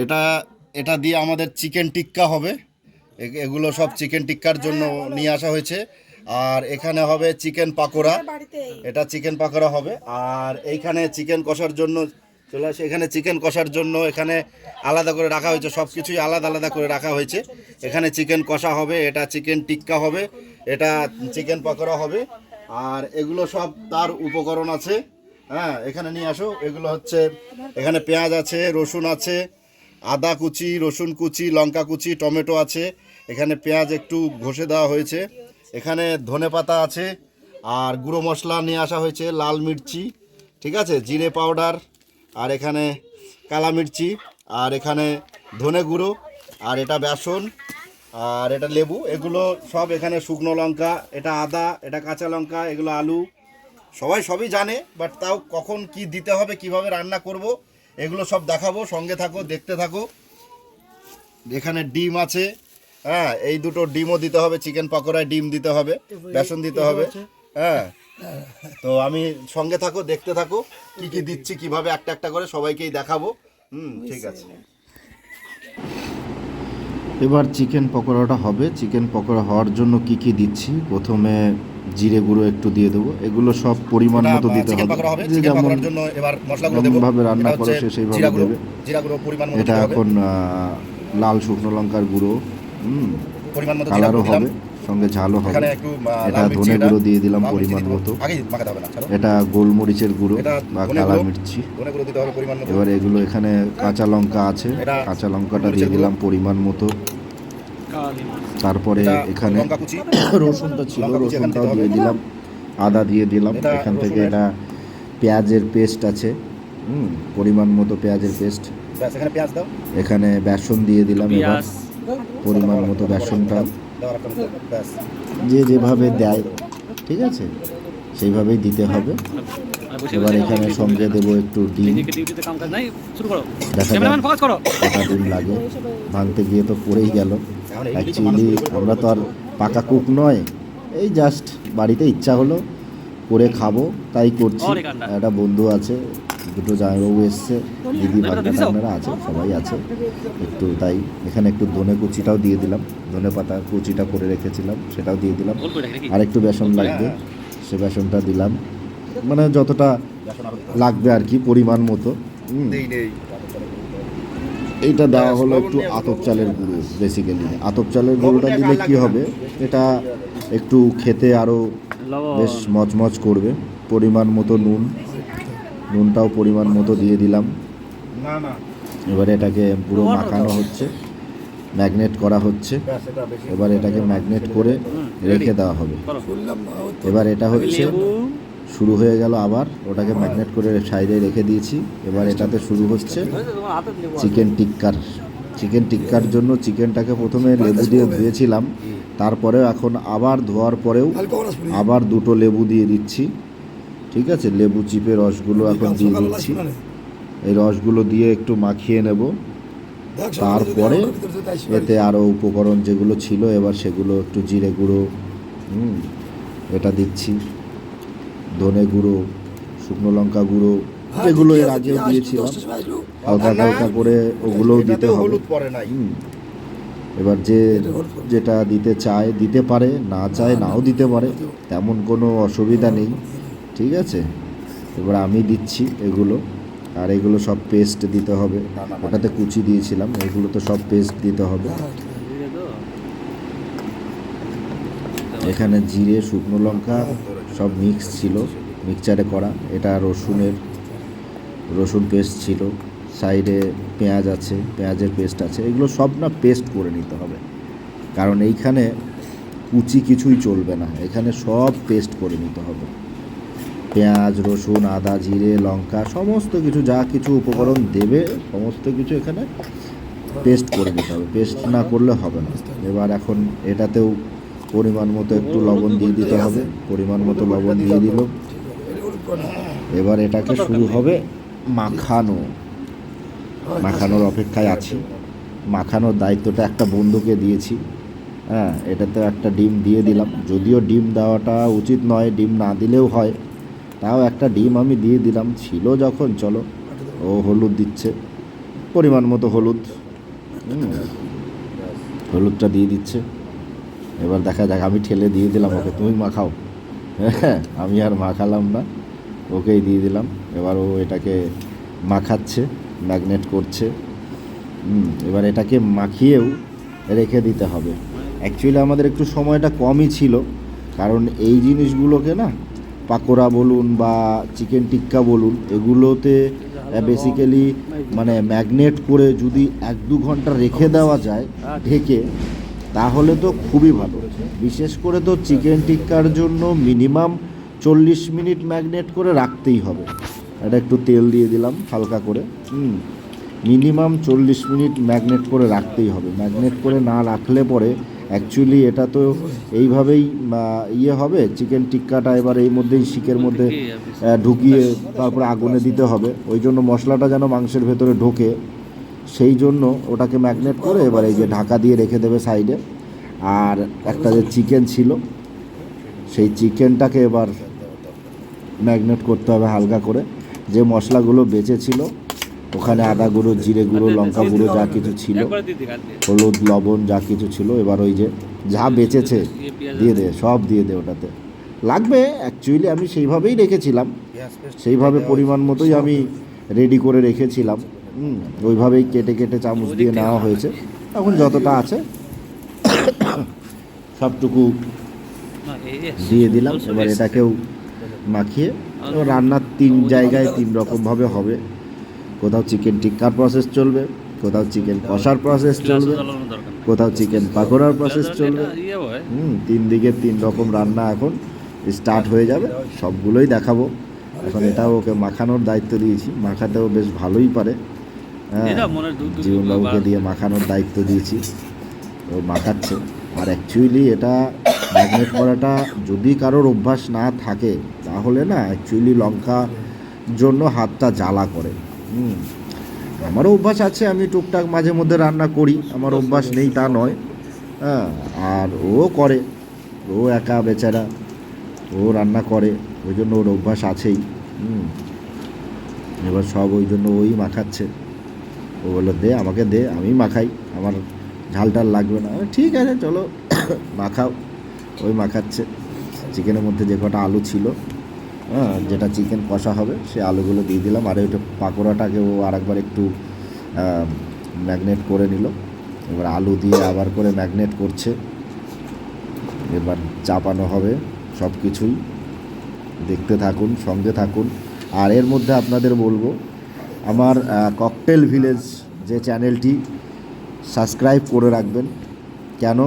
এটা এটা দিয়ে আমাদের চিকেন টিক্কা হবে। এগুলো সব চিকেন টিক্কার জন্য নিয়ে আসা হয়েছে। আর এখানে হবে চিকেন পাকোড়া, এটা চিকেন পাকোড়া হবে। আর এইখানে চিকেন কষার জন্য চলে আসে, এখানে চিকেন কষার জন্য এখানে আলাদা করে রাখা হয়েছে, সব কিছুই আলাদা আলাদা করে রাখা হয়েছে। এখানে চিকেন কষা হবে, এটা চিকেন টিক্কা হবে, এটা চিকেন পাকোড়া হবে। আর এগুলো সব তার উপকরণ আছে। হ্যাঁ, এখানে নিয়ে আসো। এগুলো হচ্ছে, এখানে পেঁয়াজ আছে, রসুন আছে, আদা কুচি, রসুন কুচি, লঙ্কা কুচি, টমেটো আছে। এখানে পেঁয়াজ একটু ঘষে দেওয়া হয়েছে। এখানে ধনেপাতা আছে। আর গুঁড়ো মশলা নিয়ে আসা হয়েছে, লাল মির্চি, ঠিক আছে, জিরে পাউডার, আর এখানে কালা মির্চি, আর এখানে ধনে গুঁড়ো, আর এটা বেসন, আর এটা লেবু। এগুলো সব এখানে শুকনো লঙ্কা, এটা আদা, এটা কাঁচা লঙ্কা, এগুলো আলু। সবাই সবই জানে, বাট তাও কখন কি দিতে হবে, কিভাবে রান্না করব, এগুলো সব দেখাবো। সঙ্গে থাকো, দেখতে থাকো। এখানে ডিম আছে। হ্যাঁ, এই দুটো ডিমও দিতে হবে, চিকেন পকোড়ায় ডিম দিতে হবে, বেসন দিতে হবে। হ্যাঁ, তো আমি সঙ্গে থাকো, দেখতে থাকো কি কি দিচ্ছি, কিভাবে একটা একটা করে সবাইকেই দেখাবো। ঠিক আছে। এবার চিকেন পকোড়াটা হবে। চিকেন পকোড়া হওয়ার জন্য কি কি দিচ্ছি, প্রথমে জিরে গুঁড়ো একটু দিয়ে দেবো। এগুলো সব পরিমাণ মতো দিতে হবে, যে যেমনভাবে রান্না করে সে সেইভাবে দেবে। এটা এখন লাল শুকনো লঙ্কার গুঁড়ো, কালারও হবে, সঙ্গে ঝালও হবে। এটা ধনে গুঁড়ো দিয়ে দিলাম পরিমাণ মতো। এটা গোলমরিচের গুঁড়ো বা কালা মির্চি। এবার এগুলো, এখানে কাঁচা লঙ্কা আছে, কাঁচা লঙ্কাটা দিয়ে দিলাম পরিমাণ মতো। তারপরে এখানে রসুনটা ছিল, রসুনটাও দিয়ে দিলাম, আদা দিয়ে দিলাম। এখান থেকে এটা পেঁয়াজের পেস্ট আছে, পরিমাণ মতো পেঁয়াজের পেস্ট। এখানে বেসন দিয়ে দিলাম, এবার পরিমাণ মতো বেসনটা যে যেভাবে দেয়, ঠিক আছে, সেইভাবেই দিতে হবে। এবার এখানে সঙ্গে দেবো একটু ডিম। দেখা যাক কটা ডিম লাগে, ভাঙতে গিয়ে তো পড়েই গেল। অ্যাকচুয়ালি আমরা তো আর পাকা কুক নয়, এই জাস্ট বাড়িতে ইচ্ছা হলো করে খাবো তাই করছি। একটা বন্ধু আছে, দুটো জামাইবাবু এসছে, দিদি ভাগ্নারা আছে, সবাই আছে একটু, তাই এখানে একটু ধনে কুচিটাও দিয়ে দিলাম, ধনে পাতা কুচিটা করে রেখেছিলাম সেটাও দিয়ে দিলাম। আর একটু বেসন লাগবে, সে বেসনটা দিলাম, মানে যতটা লাগবে আর কি, পরিমাণ মতো। এইটা দেওয়া হলো একটু আতপ চালের গুঁড়ো। বেসিক্যালি আতপ চালের গুঁড়োটা দিলে কি হবে, এটা একটু খেতে আরও বেশ মচমচ করবে। পরিমাণ মতো নুনটাও পরিমাণ মতো দিয়ে দিলাম। এবারে এটাকে পুরো মাখানো হচ্ছে, ম্যাগনেট করা হচ্ছে। এবার এটাকে ম্যাগনেট করে রেখে দেওয়া হবে। এবার এটা হচ্ছে শুরু হয়ে গেল, আবার ওটাকে ম্যাগনেট করে সাইডে রেখে দিয়েছি। এবার এটাতে শুরু হচ্ছে চিকেন টিক্কার জন্য চিকেনটাকে প্রথমে লেবু দিয়ে ধুয়েছিলাম, তারপরেও এখন আবার ধোয়ার পরেও আবার দুটো লেবু দিয়ে দিচ্ছি, ঠিক আছে। লেবু চিপে রসগুলো এখন দিয়ে দিচ্ছি। এই রসগুলো দিয়ে একটু মাখিয়ে নেব। তারপরে এতে আরও উপকরণ যেগুলো ছিল, এবার সেগুলো একটু জিরে গুঁড়ো, এটা দিচ্ছি, ধনে গুঁড়ো, শুকনো লঙ্কা গুঁড়ো, এগুলো এর আগেও দিয়েছিলাম, হালকা হালকা করে ওগুলোও দিতে হবে। এবার যে যেটা দিতে চায় দিতে পারে, না চায় নাও দিতে পারে, তেমন কোনো অসুবিধা নেই, ঠিক আছে। এবার আমি দিচ্ছি এগুলো, আর এগুলো সব পেস্ট দিতে হবে। ওটাতে কুচি দিয়েছিলাম, এগুলো তো সব পেস্ট দিতে হবে। এখানে জিরে, শুকনো লঙ্কা সব মিক্স ছিল, মিক্সচারে করা। এটা রসুন পেস্ট ছিল, সাইডে পেঁয়াজ আছে, পেঁয়াজের পেস্ট আছে। এগুলো সব না পেস্ট করে নিতে হবে, কারণ এইখানে কুচি কিছুই চলবে না, এখানে সব পেস্ট করে নিতে হবে। পেঁয়াজ, রসুন, আদা, জিরে, লঙ্কা, সমস্ত কিছু যা কিছু উপকরণ দেবে সমস্ত কিছু এখানে পেস্ট করে নিতে হবে, পেস্ট না করলে হবে না। এবার এখন এটাতেও পরিমাণ মতো একটু লবণ দিয়ে দিতে হবে, পরিমাণ মতো লবণ দিয়ে দিল। এবার এটাকে শুরু হবে মাখানোর অপেক্ষায় আছি। মাখানোর দায়িত্বটা একটা বন্ধুকে দিয়েছি। হ্যাঁ, এটাতে একটা ডিম দিয়ে দিলাম, যদিও ডিম দেওয়াটা উচিত নয়, ডিম না দিলেও হয়, তাও একটা ডিম আমি দিয়ে দিলাম, ছিল যখন। চলো, ও হলুদ দিচ্ছে, পরিমাণ মতো হলুদ, হলুদটা দিয়ে দিচ্ছে। এবার দেখা যাক, আমি ঠেলে দিয়ে দিলাম ওকে, তুমি মাখাও। হ্যাঁ, আমি আর মাখালাম না, ওকেই দিয়ে দিলাম। এবার ও এটাকে মাখাচ্ছে, ম্যাগনেট করছে। এবার এটাকে মাখিয়েও রেখে দিতে হবে। অ্যাকচুয়ালি আমাদের একটু সময়টা কমই ছিল, কারণ এই জিনিসগুলোকে না, পাকোড়া বলুন বা চিকেন টিক্কা বলুন, এগুলোতে বেসিক্যালি মানে ম্যাগনেট করে যদি 1-2 ঘন্টা রেখে দেওয়া যায় ঢেকে, তাহলে তো খুবই ভালো। বিশেষ করে তো চিকেন টিক্কার জন্য মিনিমাম 40 মিনিট ম্যাগনেট করে রাখতেই হবে। এটা একটু তেল দিয়ে দিলাম হালকা করে। মিনিমাম 40 মিনিট ম্যাগনেট করে রাখতেই হবে। ম্যাগনেট করে না রাখলে পরে অ্যাকচুয়ালি এটা তো এইভাবেই ইয়ে হবে, চিকেন টিক্কাটা এবার এই মধ্যেই শিকের মধ্যে ঢুকিয়ে তারপরে আগুনে দিতে হবে। ওই জন্য মশলাটা যেন মাংসের ভেতরে ঢোকে, সেই জন্য ওটাকে ম্যাগনেট করে এবার এই যে ঢাকা দিয়ে রেখে দেবে সাইডে। আর একটা যে চিকেন ছিল, সেই চিকেনটাকে এবার ম্যাগনেট করতে হবে হালকা করে। যে মশলাগুলো বেঁচে ছিল ওখানে, আদা গুঁড়ো, জিরে গুঁড়ো, লঙ্কা গুঁড়ো যা কিছু ছিল, হলুদ, লবণ যা কিছু ছিল, এবার ওই যে যা বেঁচেছে দিয়ে দে, সব দিয়ে দে ওটাতে। লাগবে অ্যাকচুয়ালি, আমি সেইভাবেই রেখেছিলাম, সেইভাবে পরিমাণ মতোই আমি রেডি করে রেখেছিলাম। ওইভাবেই কেটে কেটে চামচ দিয়ে নেওয়া হয়েছে। এখন যতটা আছে সবটুকু দিয়ে দিলাম। এবার এটাকেও মাখিয়ে, এবার রান্নার 3 জায়গায় 3 রকমভাবে হবে। কোথাও চিকেন টিক্কার প্রসেস চলবে, কোথাও চিকেন কষার প্রসেস চলবে, কোথাও চিকেন পাকোড়ার প্রসেস চলবে। 3 দিকে 3 রকম রান্না এখন স্টার্ট হয়ে যাবে, সবগুলোই দেখাবো। এখন এটাও ওকে মাখানোর দায়িত্ব দিয়েছি, মাখাতেও বেশ ভালোই পারে। হ্যাঁ, জীবনবাবুকে দিয়ে মাখানোর দায়িত্ব দিয়েছি, ও মাখাচ্ছে। আর অ্যাকচুয়ালি এটা ম্যাগনেট করাটা যদি কারোর অভ্যাস না থাকে, তাহলে না অ্যাকচুয়ালি লঙ্কা জন্য হাতটা জ্বালা করে। আমারও অভ্যাস আছে, আমি টুকটাক মাঝে মধ্যে রান্না করি, আমার অভ্যাস নেই তা নয়। হ্যাঁ, আর ও করে, ও একা বেচারা, ও রান্না করে, ওই জন্য ওর অভ্যাস আছেই। এবার সব ওই জন্য ওই মাখাচ্ছে। ও বললো দে, আমাকে দে, আমি মাখাই, আমার ঝাল টাল লাগবে না। ঠিক আছে চলো মাখাও। ওই মাখাচ্ছে। চিকেনের মধ্যে যে কটা আলু ছিল, যেটা চিকেন কষা হবে, সেই আলুগুলো দিয়ে দিলাম। আর ওইটা পাকোড়াটাকে ও আরেকবার একটু ম্যাগনেট করে নিল। এবার আলু দিয়ে আবার করে ম্যাগনেট করছে। এবার চাপানো হবে সব কিছুই। দেখতে থাকুন, সঙ্গে থাকুন। আর এর মধ্যে আপনাদের বলবো, আমার ককটেল ভিলেজ যে চ্যানেলটি, সাবস্ক্রাইব করে রাখবেন। কেন?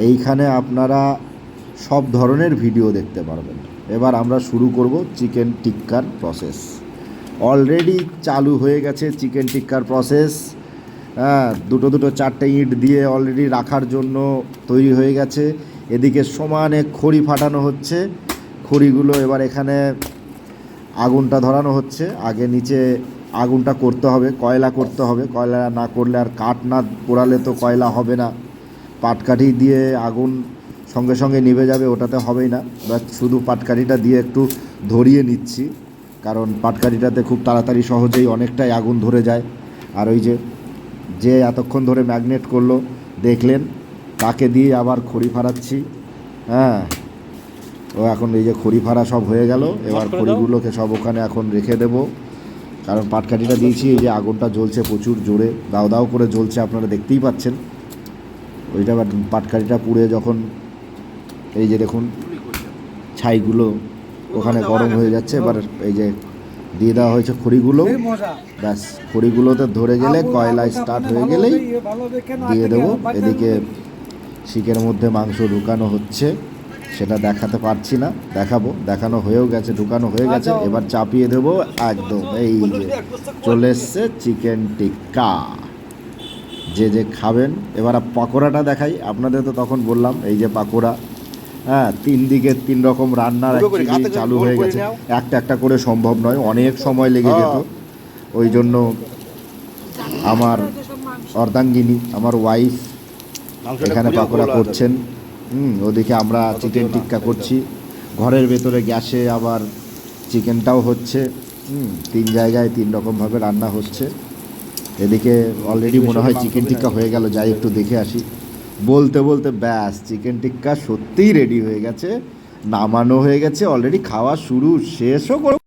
এইখানে আপনারা সব ধরনের ভিডিও দেখতে পারবেন। এবার আমরা শুরু করব চিকেন টিক্কার প্রসেস। অলরেডি চালু হয়ে গেছে চিকেন টিক্কার প্রসেস। দুটো 4টে ইঁট দিয়ে অলরেডি রাখার জন্য তৈরি হয়ে গেছে। এদিকে সমানে খড়ি ফাটানো হচ্ছে। খড়িগুলো এবার এখানে আগুনটা ধরানো হচ্ছে। আগে নিচে আগুনটা করতে হবে, কয়লা করতে হবে। কয়লা না করলে আর কাঠ না পোড়ালে তো কয়লা হবে না। পাটকাঠি দিয়ে আগুন সঙ্গে সঙ্গে নিভে যাবে, ওটাতে হবেই না। বাট শুধু পাটকাঠিটা দিয়ে একটু ধরিয়ে নিচ্ছি, কারণ পাটকাঠিটাতে খুব তাড়াতাড়ি সহজেই অনেকটাই আগুন ধরে যায়। আর ওই যে এতক্ষণ ধরে ম্যাগনেট করলো দেখলেন, তাকে দিয়ে আবার খড়ি ফাড়াচ্ছি। হ্যাঁ, ও এখন এই যে খড়ি ফাড়া সব হয়ে গেল। এবার খড়িগুলোকে সব ওখানে এখন রেখে দেবো, কারণ পাটকাঠিটা দিয়েছি। এই যে আগুনটা জ্বলছে প্রচুর জোরে, দাও দাও করে জ্বলছে, আপনারা দেখতেই পাচ্ছেন। ওইটা পাটকাঠিটা পুড়ে যখন এই যে দেখুন ছাইগুলো ওখানে গরম হয়ে যাচ্ছে, এবার এই যে দিয়ে দেওয়া হয়েছে খড়িগুলো। ব্যাস, খড়িগুলোতে ধরে গেলে, কয়লা স্টার্ট হয়ে গেলেই দিয়ে দেবো। এদিকে শিকের মধ্যে মাংস ঢুকানো হচ্ছে, সেটা দেখাতে পারছি না, দেখাবো। দেখানো হয়েও গেছে, ঢুকানো হয়ে গেছে। এবার চাপিয়ে দেবো একদম। এই যে চলে এসছে চিকেন টিক্কা। যে খাবেন। এবার পাকোড়াটা দেখাই আপনাদের, তো তখন বললাম এই যে পাকোড়া। 3 দিকে 3 রকম রান্নার চালু হয়ে গেছে। একটা একটা করে সম্ভব নয়, অনেক সময় লেগে যেত। ওই জন্য আমার অর্ধাঙ্গিনী, আমার ওয়াইফ এখানে পাকোড়া করছেন। ওদিকে আমরা চিকেন টিক্কা করছি। ঘরের ভেতরে গ্যাসে আবার চিকেনটাও হচ্ছে। 3 জায়গায় 3 রকমভাবে রান্না হচ্ছে। এদিকে অলরেডি মনে হয় চিকেন টিক্কা হয়ে গেল, যাই একটু দেখে আসি। বলতে বলতে ব্যাস চিকেন টিক্কা সত্যিই রেডি হয়ে গেছে, নামানো হয়ে গেছে অলরেডি, খাওয়া শুরু, শেষও করে